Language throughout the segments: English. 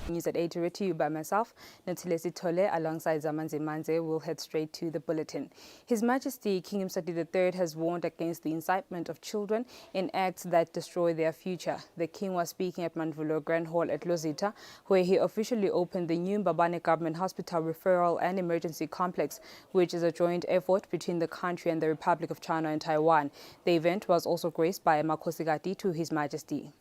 News at 8 to you by myself, Natilesi Tole, alongside Zamanzi Manze. We'll head straight to the bulletin. His Majesty King Eswatini III has warned against the incitement of children in acts that destroy their future. The King was speaking at Mandvulo Grand Hall at Lozita, where he officially opened the new Mbabane Government Hospital Referral and Emergency Complex, which is a joint effort between the country and the Republic of China and Taiwan. The event was also graced by Makhosikati to His Majesty.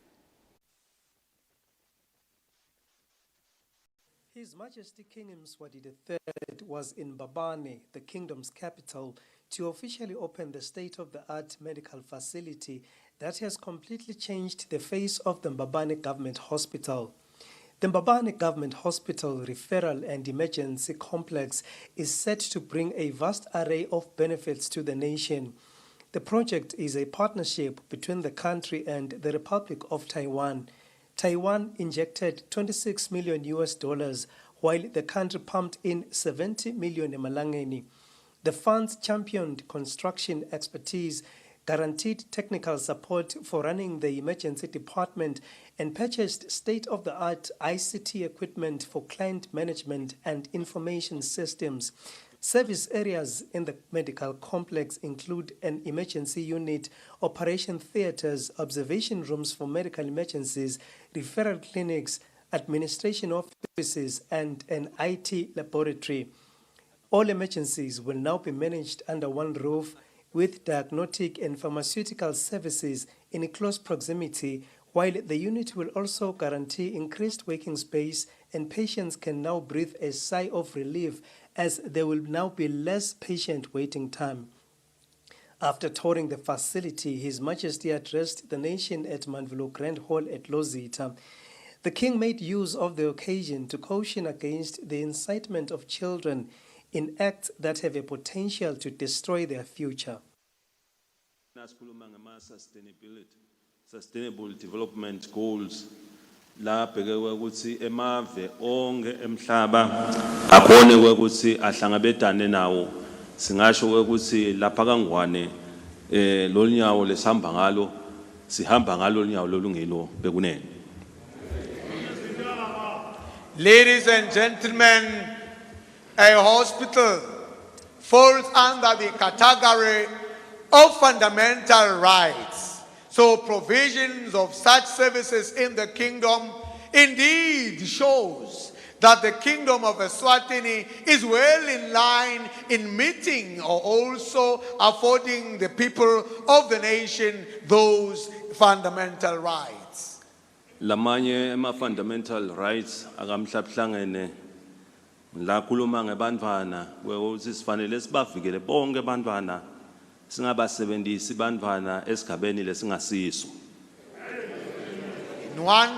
His Majesty King Eswatini III was in Mbabane, the kingdom's capital, to officially open the state-of-the-art medical facility that has completely changed the face of the Mbabane Government Hospital. The Mbabane Government Hospital Referral and Emergency Complex is set to bring a vast array of benefits to the nation. The project is a partnership between the country and the Republic of Taiwan. Taiwan injected $26 million, while the country pumped in 70 million emalangeni. The funds championed construction expertise, guaranteed technical support for running the emergency department, and purchased state-of-the-art ICT equipment for client management and information systems. Service areas in the medical complex include an emergency unit, operation theaters, observation rooms for medical emergencies, referral clinics, administration offices, and an IT laboratory. All emergencies will now be managed under one roof, with diagnostic and pharmaceutical services in close proximity, while the unit will also guarantee increased working space, and patients can now breathe a sigh of relief as there will now be less patient waiting time. After touring the facility, His Majesty addressed the nation at Mandvulo Grand Hall at Lozita. The King made use of the occasion to caution against the incitement of children in acts that have a potential to destroy their future. Sustainable development goals. La bhekwe ukuthi emave onke emhlaba akhone ukuthi ahlangabetane nawo singasho ukuthi lapha kangwane lonyawo lesihamba ngalo sihamba ngalo lonyawo lolungelo bekunene. Ladies and gentlemen, a hospital falls under the category of fundamental rights. So provisions of such services in the kingdom indeed shows that the kingdom of Eswatini is well in line in meeting or also affording the people of the nation those fundamental rights. Lamanye fundamental rights akamhlabhlangene la khuluma ngebantwana ukuthi sifanele sibavikele bonke abantwana. In one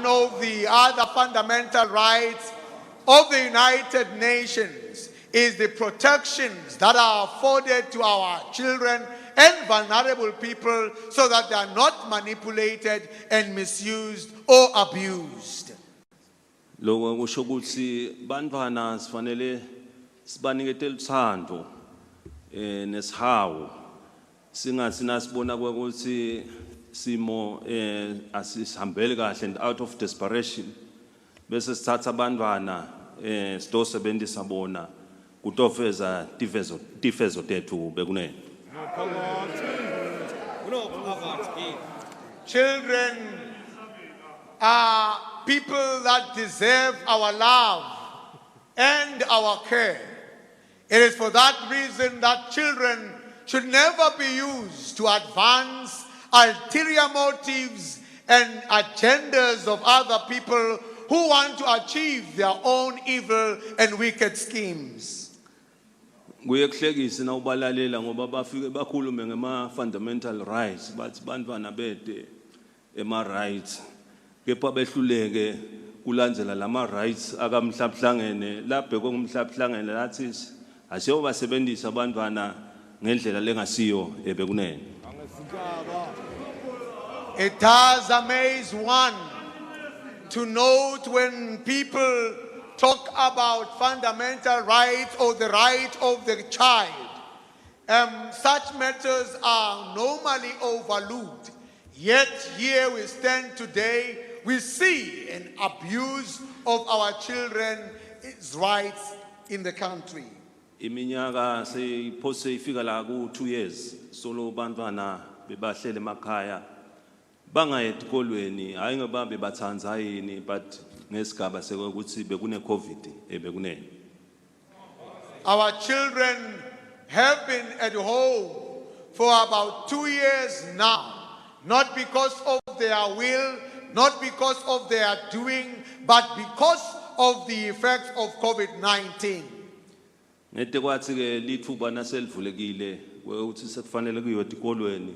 of the other fundamental rights of the United Nations is the protections that are afforded to our children and vulnerable people so that they are not manipulated and misused or abused. Lokho kusho ukuthi bantwana sifanele sibanikele uthando nesihawu. Singasibona ukuthi simo asihambele kahle and out of desperation bese sithatha abantwana sitosebenzisa bona kutofeza tifezo tethu bekunene. Children are people that deserve our love and our care. It is for that reason that children should never be used to advance ulterior motives and agendas of other people who want to achieve their own evil and wicked schemes. Kuyehlekisa na ubalalela ngoba bafike bakhulume ngema fundamental rights bathi bantwana bede ema rights kepha behluleke kulandzela lama rights akamhlabhlangene labhe komhlabhlangene lathi asiyo basebenzisa abantwana ngendlela lengasiyo ebekunene. It does amaze one to note when people talk about fundamental rights or the right of the child. Such matters are normally overlooked. Yet here we stand today, we see an abuse of our children's rights in the country. Iminyaka seyiphose ifika la ku 2 years solo bantwana bebahlele emakhaya bangayi esikolweni hayi ngoba bebathandza yini but ngesigaba sekuthi bekune covid ebekune. Our children have been at home for about 2 years now, not because of their will, not because of their doing, but because of the effects of COVID-19. Ngete kwathi ke lithuba naselivulekile ukuthi sekufanele kuyiwe esikolweni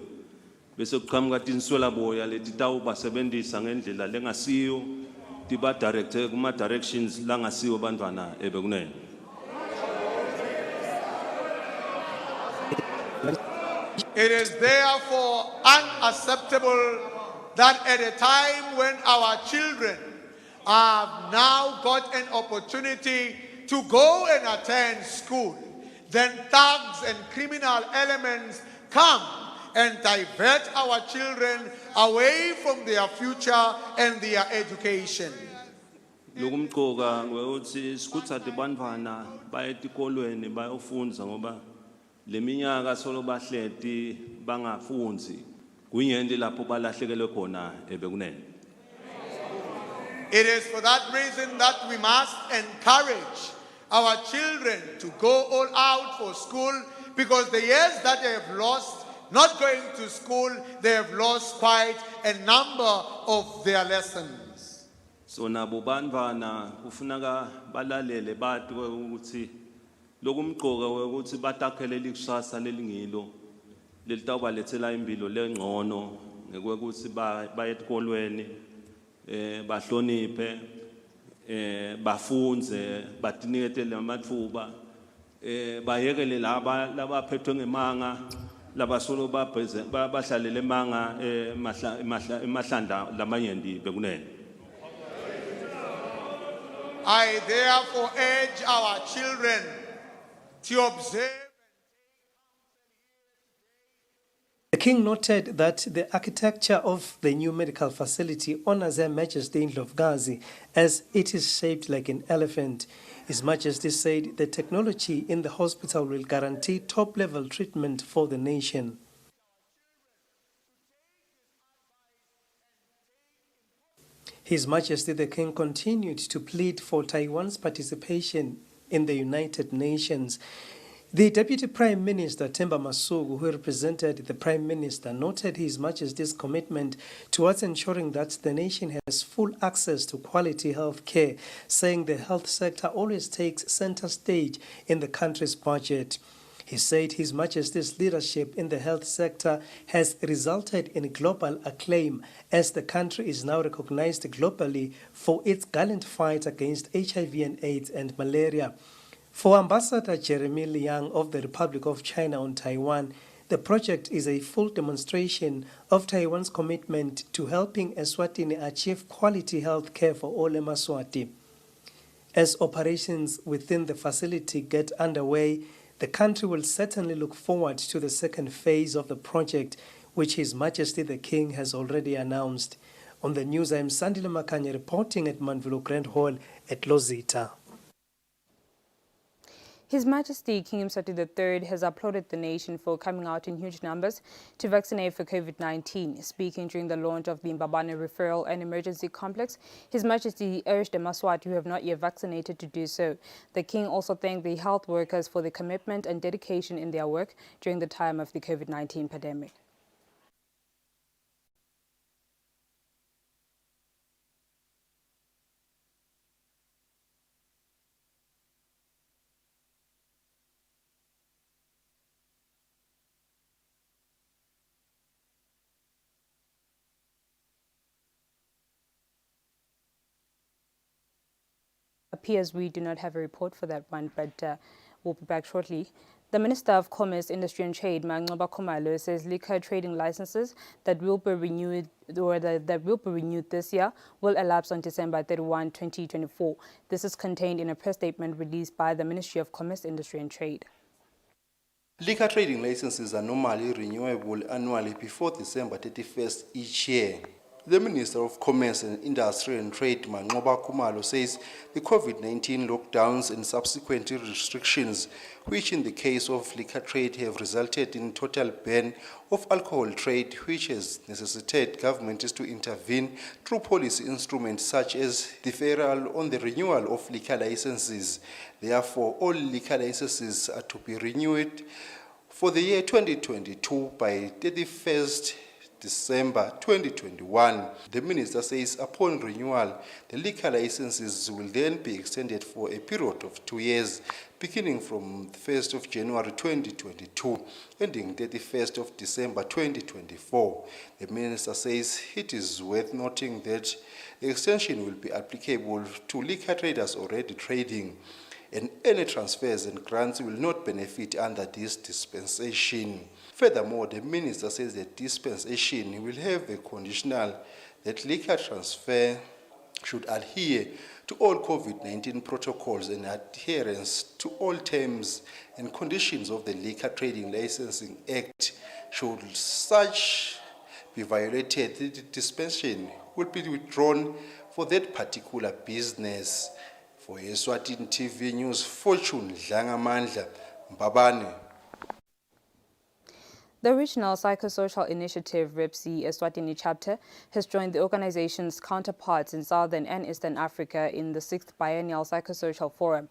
bese kuqhamuka tinswela boya leti tawubasebenzisa ngendlela lengasiyo tiba direct kuma directions langasiyo bantwana ebekunene. It is therefore unacceptable that at a time when our children have now got an opportunity to go and attend school, then thugs and criminal elements come and divert our children away from their future and their education. Lokumqoka ukuthi sikuthathe bantwana baye esikolweni bayofunda ngoba leminyaka solo bahleti bangafunzi kuyindi lapho balahlekelwe khona ebekunene. It is for that reason that we must encourage our children to go all out for school, because the years that they have lost not going to school, they have lost quite a number of their lessons. So nabo bantwana kufuneka balalele bathi ukuthi lokumqoka ukuthi batakhele ikusasa lelingilo lelitawubalethela impilo lengcono ngekuthi baye esikolweni bahloniphe bafunze batinikete lamathuba bayekele labaphethwe ngemanga labasolo bahlalele emanga emahlanda lamanyendi bekunene. I therefore urge our children to observe. The King noted that the architecture of the new medical facility honors Her Majesty Indlovukazi as it is shaped like an elephant. His Majesty said the technology in the hospital will guarantee top-level treatment for the nation. His Majesty the King continued to plead for Taiwan's participation in the United Nations. The Deputy Prime Minister, Themba Masuku, who represented the Prime Minister, noted His Majesty's commitment towards ensuring that the nation has full access to quality health care, saying the health sector always takes center stage in the country's budget. He said His Majesty's leadership in the health sector has resulted in global acclaim as the country is now recognized globally for its gallant fight against HIV and AIDS and malaria. For Ambassador Jeremy Liang of the Republic of China on Taiwan, the project is a full demonstration of Taiwan's commitment to helping Eswatini achieve quality health care for all Emaswati. As operations within the facility get underway, the country will certainly look forward to the second phase of the project, which His Majesty the King has already announced. On the news, I am Sandile Makanya reporting at Manvelo Grand Hall at Lozita. His Majesty King Eswatini III has applauded the nation for coming out in huge numbers to vaccinate for COVID-19. Speaking during the launch of the Mbabane Referral and Emergency Complex, His Majesty urged the Maswati who have not yet vaccinated to do so. The King also thanked the health workers for their commitment and dedication in their work during the time of the COVID-19 pandemic. Appears we do not have a report for that one, but we'll be back shortly. The Minister of Commerce, Industry and Trade, Mangoba Khumalo, says liquor trading licenses that will be renewed this year will elapse on December 31, 2024. This is contained in a press statement released by the Ministry of Commerce, Industry and Trade. Liquor trading licenses are normally renewable annually before December 31st each year. The Minister of Commerce and Industry and Trade, Manqoba Khumalo, says the COVID-19 lockdowns and subsequent restrictions, which in the case of liquor trade have resulted in total ban of alcohol trade, which has necessitated governments to intervene through policy instruments such as deferral on the renewal of liquor licenses. Therefore, all liquor licenses are to be renewed for the year 2022 by 31st December 2021. The minister says upon renewal, the liquor licenses will then be extended for a period of 2 years, beginning from the 1st of January 2022, ending 31st of December 2024. The minister says it is worth noting that the extension will be applicable to liquor traders already trading, and any transfers and grants will not benefit under this dispensation. Furthermore, the minister says that dispensation will have a conditional that liquor transfer should adhere to all COVID-19 protocols and adherence to all terms and conditions of the Liquor Trading Licensing Act. Should such be violated, the dispensation will be withdrawn for that particular business. For Eswatini TV News, Fortune Dlangamandla, Mbabane. The Regional Psychosocial Initiative, REPSI Eswatini chapter, has joined the organization's counterparts in Southern and Eastern Africa in the 6th Biennial Psychosocial Forum.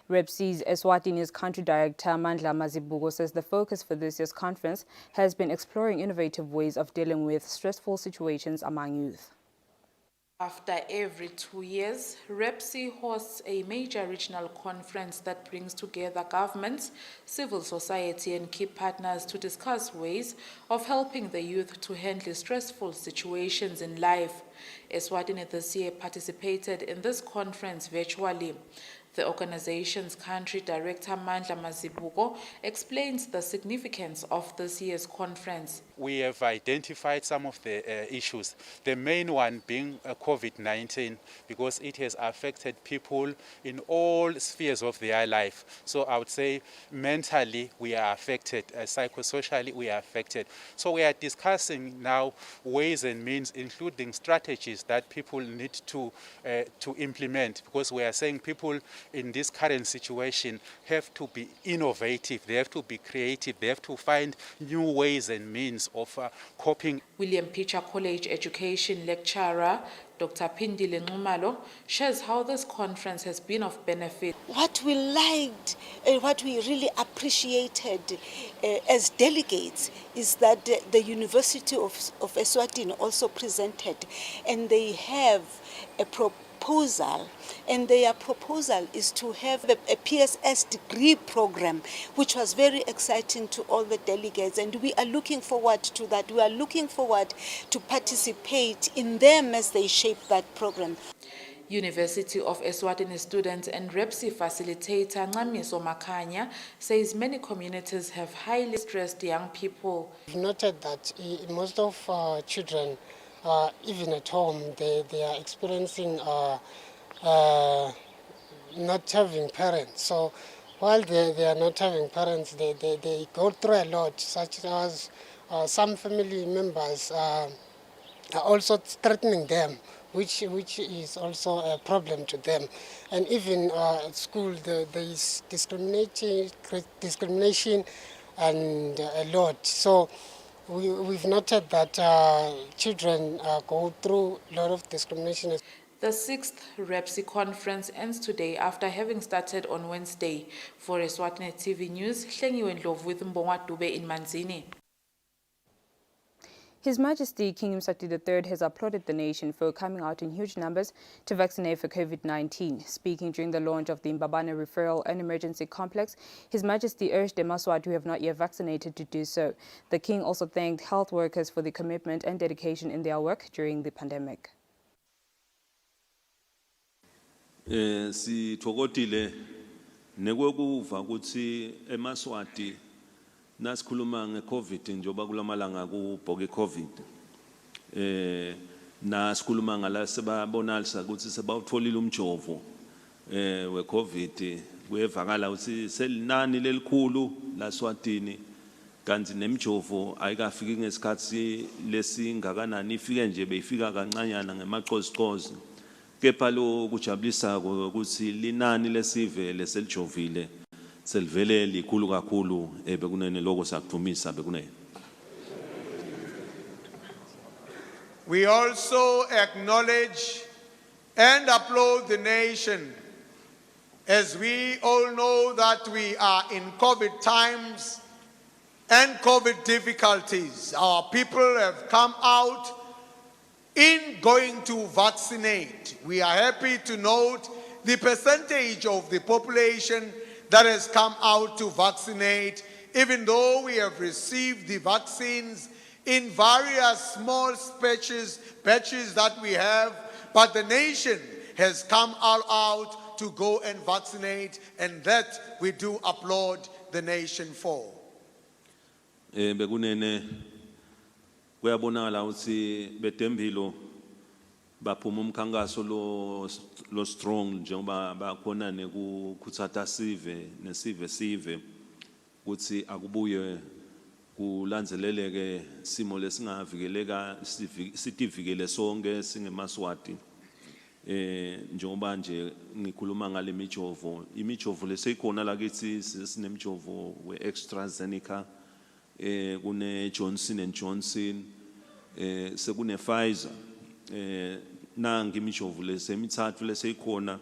REPSI's Eswatini's country director, Mandla Mazibuko, says the focus for this year's conference has been exploring innovative ways of dealing with stressful situations among youth. After every 2 years, REPSI hosts a major regional conference that brings together governments, civil society and key partners to discuss ways of helping the youth to handle stressful situations in life. Eswatini this year participated in this conference virtually. The organization's country director, Mandla Mazibuko, explains the significance of this year's conference. We have identified some of the issues, the main one being COVID-19, because it has affected people in all spheres of their life. So I would say mentally we are affected, psychosocially we are affected. So we are discussing now ways and means, including strategies that people need to implement, because we are saying people in this current situation have to be innovative, they have to be creative, they have to find new ways and means of coping. William Pitcher College education lecturer Dr. Pindile Nxumalo shares how this conference has been of benefit. What we liked and what we really appreciated as delegates is that the University of Eswatini also presented, and they have a proposal, and their proposal is to have a PSS degree program, which was very exciting to all the delegates, and we are looking forward to that. We are looking forward to participate in them as they shape that program. University of Eswatini student and REPSI facilitator Ncamiso Makhanya says many communities have highly stressed young people. We've noted that most of children, even at home, they are experiencing not having parents. So while they are not having parents, they go through a lot, such as some family members are also threatening them, which is also a problem to them. And even at school, there is discrimination and a lot. So we've noted that children go through a lot of discrimination. The 6th REPSI conference ends today after having started on Wednesday. For Eswatini TV News, Hlengiwe Ndlovu with Mbongwa Dube in Manzini. His Majesty King Sisa III has applauded the nation for coming out in huge numbers to vaccinate for COVID-19. Speaking during the launch of the Mbabane Referral and Emergency Complex, His Majesty urged the Maswati who have not yet vaccinated to do so. The King also thanked health workers for the commitment and dedication in their work during the pandemic. Sithokozile nekwekuva ukuthi eMaswati nasikhuluma ngeCovid njengoba kulamalanga kubhoke COVID nasikhuluma ngala sebabonalisa ukuthi sebawutholile umjovo weCovid kuyevakala ukuthi selinani lelikhulu laSwatini kanti nemijovo ayikafiki ngesikhathi lesingakanani, ifike nje beyifika kancanyana ngemaqozqozi. Kepha lo kujabulisako ukuthi linani lesive leselijovile selivele likhulu kakhulu bekunene lokho sakuvumisa bekunene. We also acknowledge and applaud the nation as we all know that we are in COVID times and COVID difficulties. Our people have come out in going to vaccinate. We are happy to note the percentage of the population that has come out to vaccinate, even though we have received the vaccines in various small batches that we have, but the nation has come all out to go and vaccinate, and that we do applaud the nation for. Bekunene kuyabonakala ukuthi bedembilo baphuma umkhankaso lo strong njengoba bakhona nekukhuthata sive ukuthi akubuye kulandzeleleke simo lesingavikeleka sitivikele sonke singemaswati. Njengoba nje ngikhuluma ngale imijovo leseyikhona la kithi sinemijovo we-AstraZeneca, kune Johnson & Johnson, sekune Pfizer. Nangi imijovo lesemithathu leseyikhona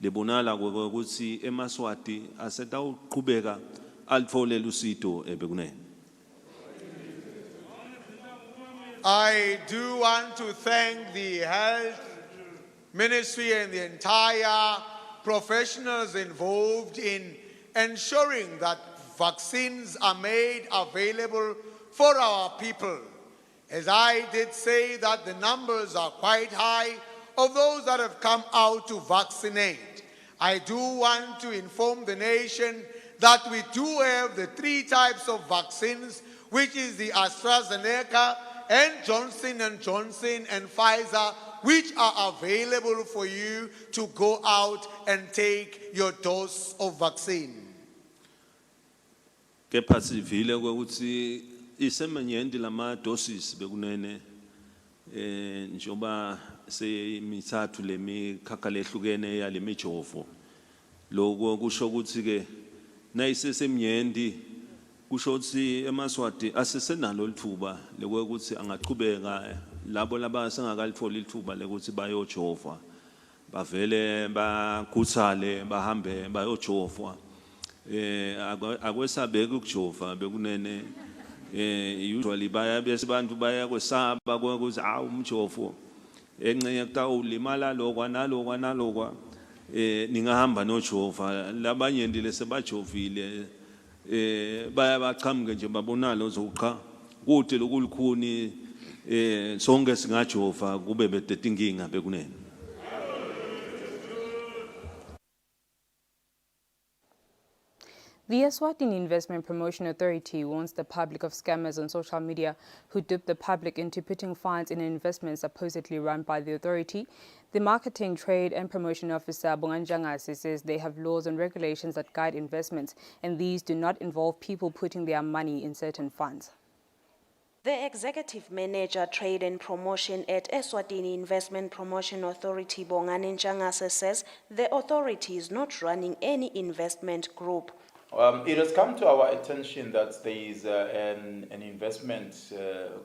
lebonala ukuthi emaswati asetawuqhubeka alitfolele usizo bekunene. I do want to thank the Health Ministry and the entire professionals involved in ensuring that vaccines are made available for our people. As I did say that the numbers are quite high of those that have come out to vaccinate. I do want to inform the nation that we do have the 3 types of vaccines, which is the AstraZeneca and Johnson & Johnson and Pfizer, which are available for you to go out and take your dose of vaccine. Kepha sivile ukuthi isemanyenti lama doses bekunene njoba semithathu lemikhakha lehlukene yale mijovo. Lokho kusho ukuthi ke nayisesemnyenti kusho ukuthi emaswati asesenalo lithuba lokuthi angaqhubeka labo labasengakalithola ithuba lekuthi bayojova bavele bakhuthale bahambe bayojova. Akwesabeka ukujova bekunene usually bese abantu bayakwesaba ukuthi umjovo encenye kutawulimala lokwa nalokwa ningahamba nojova. Labanye ndile sebajovile bayabaqhamuke nje babonala uzoqa kude lokulukhuni sonke singajova kube bedethe inkinga bekunene. The Eswatini Investment Promotion Authority warns the public of scammers on social media who dupe the public into putting funds in investments supposedly run by the authority. The Marketing, Trade and Promotion Officer, Bonganjangasi, says they have laws and regulations that guide investments, and these do not involve people putting their money in certain funds. The Executive Manager, Trade and Promotion at Eswatini Investment Promotion Authority, Bonganjangasi, says the authority is not running any investment group. It has come to our attention that there is an investment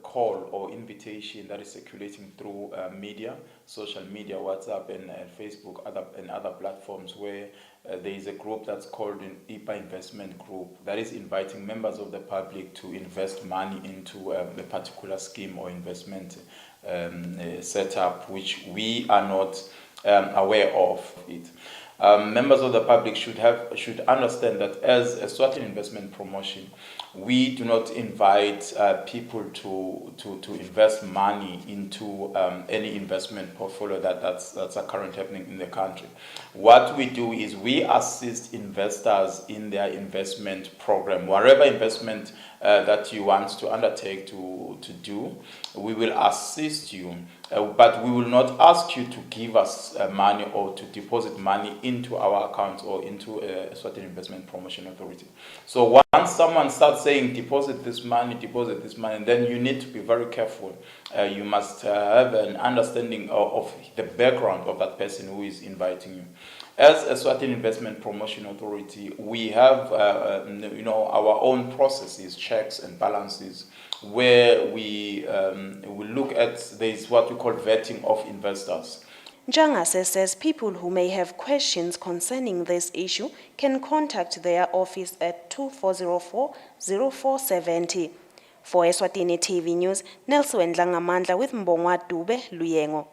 call or invitation that is circulating through media, social media, WhatsApp and Facebook and other platforms where there is a group that's called an IPA investment group that is inviting members of the public to invest money into a particular scheme or investment setup, which we are not aware of it. Members of the public should understand that as a Eswatini Investment Promotion, we do not invite people to invest money into any investment portfolio that's currently happening in the country. What we do is we assist investors in their investment program. Whatever investment that you want to undertake to do, we will assist you But we will not ask you to give us money or to deposit money into our accounts or into Eswatini Investment Promotion Authority. So once someone starts saying deposit this money, then you need to be very careful. You must have an understanding of the background of that person who is inviting you. As Eswatini Investment Promotion Authority, we have our own processes, checks and balances, where we look at, there's what we call vetting of investors. Njangase says people who may have questions concerning this issue can contact their office at 2404-0470. For Eswatini TV News, Nelson Dlangamandla with Mbongwa Dube Luyengo.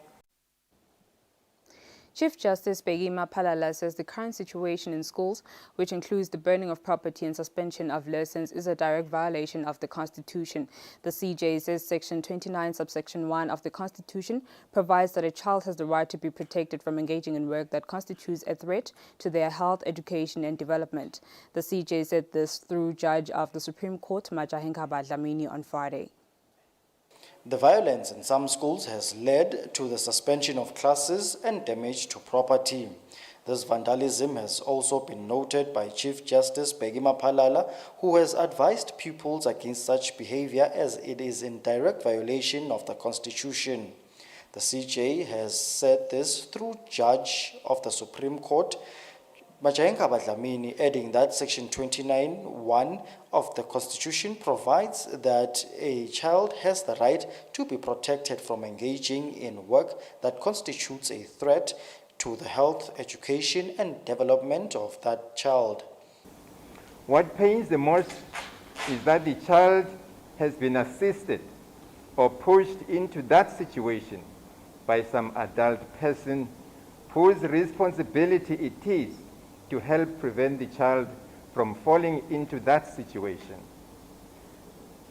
Chief Justice Bheki Maphalala says the current situation in schools, which includes the burning of property and suspension of lessons, is a direct violation of the Constitution. The CJ says Section 29, subsection 1 of the Constitution provides that a child has the right to be protected from engaging in work that constitutes a threat to their health, education and development. The CJ said this through Judge of the Supreme Court, Majahenkaba Dlamini, on Friday. The violence in some schools has led to the suspension of classes and damage to property. This vandalism has also been noted by Chief Justice Bheki Maphalala, who has advised pupils against such behavior as it is in direct violation of the Constitution. The CJ has said this through Judge of the Supreme Court, Majahenkaba Dlamini, adding that Section 29(1) of the Constitution provides that a child has the right to be protected from engaging in work that constitutes a threat to the health, education, and development of that child. What pains the most is that the child has been assisted or pushed into that situation by some adult person whose responsibility it is to help prevent the child from falling into that situation.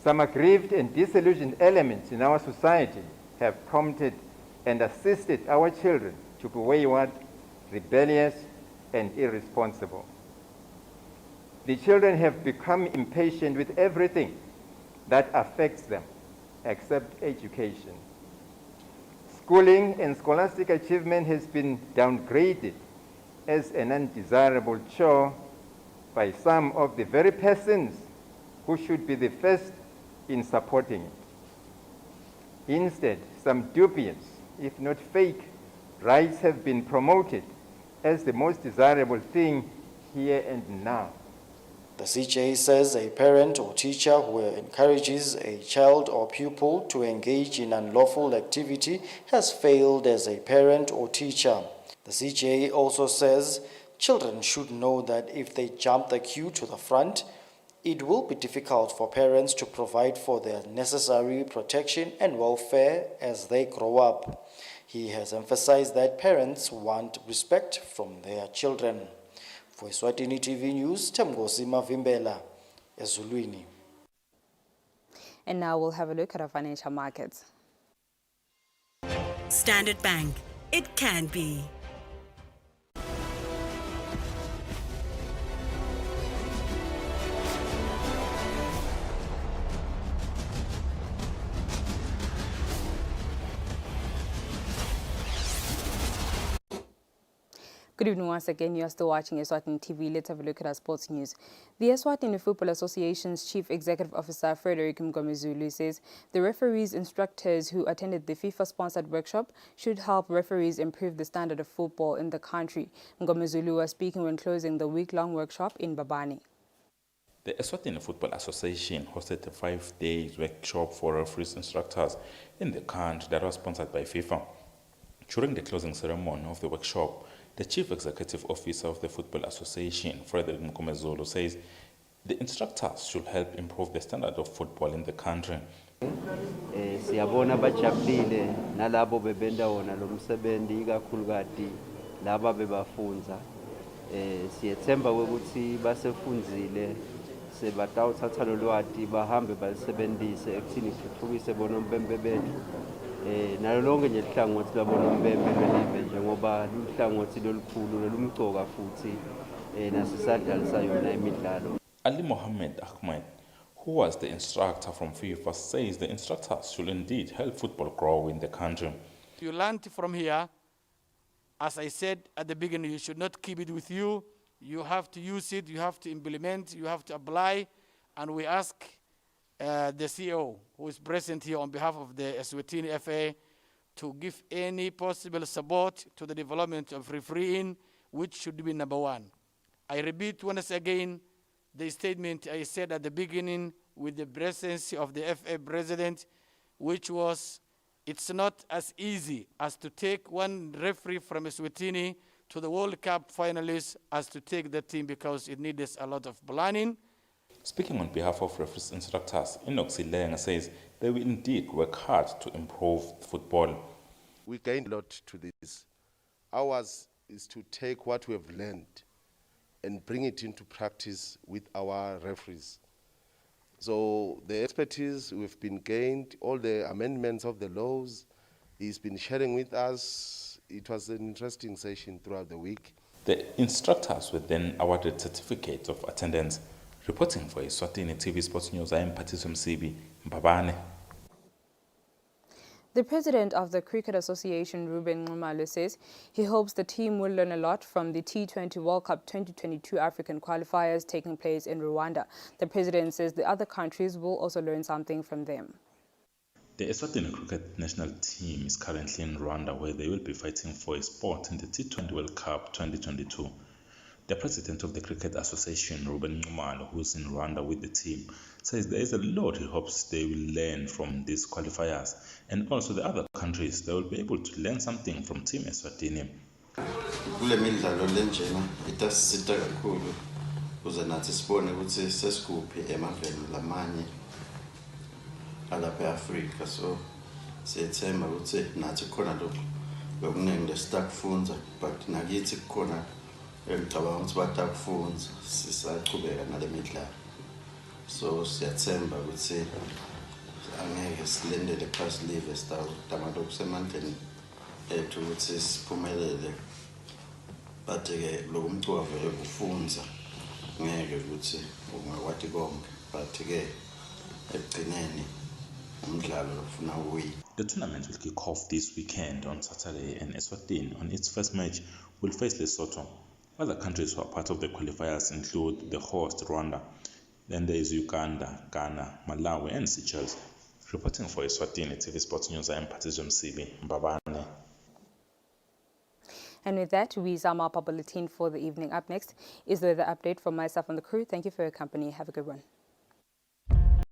Some aggrieved and disillusioned elements in our society have prompted and assisted our children to be wayward, rebellious, and irresponsible. The children have become impatient with everything that affects them, except education. Schooling and scholastic achievement has been downgraded as an undesirable chore by some of the very persons who should be the first in supporting it. Instead, some dubious, if not fake, rights have been promoted as the most desirable thing here and now. The CJ says a parent or teacher who encourages a child or pupil to engage in unlawful activity has failed as a parent or teacher. The CJ also says children should know that if they jump the queue to the front, it will be difficult for parents to provide for their necessary protection and welfare as they grow up. He has emphasized that parents want respect from their children. For Eswatini TV News, Temgosi Mavimbela, Ezulwini. And now we'll have a look at our financial markets. Standard Bank. It can be. Good evening once again. You are still watching Eswatini TV. Let's have a look at our sports news. The Eswatini Football Association's Chief Executive Officer, Frederick Mgomezulu, says the referees instructors who attended the FIFA-sponsored workshop should help referees improve the standard of football in the country. Mgomezulu was speaking when closing the week-long workshop in Babani. The Eswatini Football Association hosted a 5-day workshop for referees instructors in the country that was sponsored by FIFA. During the closing ceremony of the workshop, the Chief Executive Officer of the Football Association, Frederick Mgomezulu, says the instructors should help improve the standard of football in the country. Siyabona bajabulile nalabo bebenda wona lo msebenzi ikakhulukazi laba bebafunza siyethemba ukuthi basefunzile sebatawuthatha lo lwati bahambe balisebenzise ekuthini kuthuthukise bona umbembe bethu nalo lonke nje ihlangothi labona umbembe belive njengoba luhlangothi lolukhulu lolumcoka futhi nasisadlalisa yona imidlalo. Ali Mohammed Ahmed, who was the instructor from FIFA, says the instructors should indeed help football grow in the country. you learned from here, as I said at the beginning, you should not keep it with you. You have to use it, you have to implement, you have to apply. And we ask the CEO, who is present here on behalf of the Eswatini FA, to give any possible support to the development of refereeing, which should be number one. I repeat once again the statement I said at the beginning with the presence of the FA president, which was, it's not as easy as to take one referee from Eswatini to the World Cup finalists as to take the team, because it needs a lot of planning. Speaking on behalf of referees instructors, Inoxi Lenga says they will indeed work hard to improve football. We gained a lot to this. Ours is to take what we have learned and bring it into practice with our referees. So the expertise we've been gained, all the amendments of the laws, he's been sharing with us. It was an interesting session throughout the week. The instructors were then awarded certificates of attendance. Reporting for Eswatini TV Sports News, I am Patricio Msibi, Mbabane. The president of the Cricket Association, Ruben Nxumalo, says he hopes the team will learn a lot from the T20 World Cup 2022 African qualifiers taking place in Rwanda. The president says the other countries will also learn something from them. The Eswatini cricket national team is currently in Rwanda, where they will be fighting for a spot in the T20 World Cup 2022. The president of the Cricket Association, Ruben Nxumalo, who is in Rwanda with the team, says there is a lot he hopes they will learn from these qualifiers, and also the other countries, they will be able to learn something from Team Eswatini. Kule midlalo lenjena itasisita kakhulu ukuze nathi sibone ukuthi sesikuphi emaveni lamanye alapha eAfrika. So siyethemba ukuthi nathi khona lokuningi lesitakufunza, but nakithi khona ngicabanga ukuthi batakufunza sisachubeka nale midlalo. So siyathemba ukuthi angeke silendele phasi live sitama lokusemandleni ethu ukuthi siphumelele. But-ke lo muntu wavele kufunza ngeke ukuthi ungakwati konke, but-ke ekugcineni umdlalo ufuna uwina. The tournament will kick off this weekend on Saturday, and Eswatini, on its first match, will face Lesotho. Other countries who are part of the qualifiers include the host Rwanda, then there is Uganda, Ghana, Malawi, and Seychelles. Reporting for Eswatini TV Sports News, I am Patricio Msibi, Mbabane. And with that, we sum up our bulletin for the evening. Up next is the weather update from myself and the crew. Thank you for your company. Have a good one.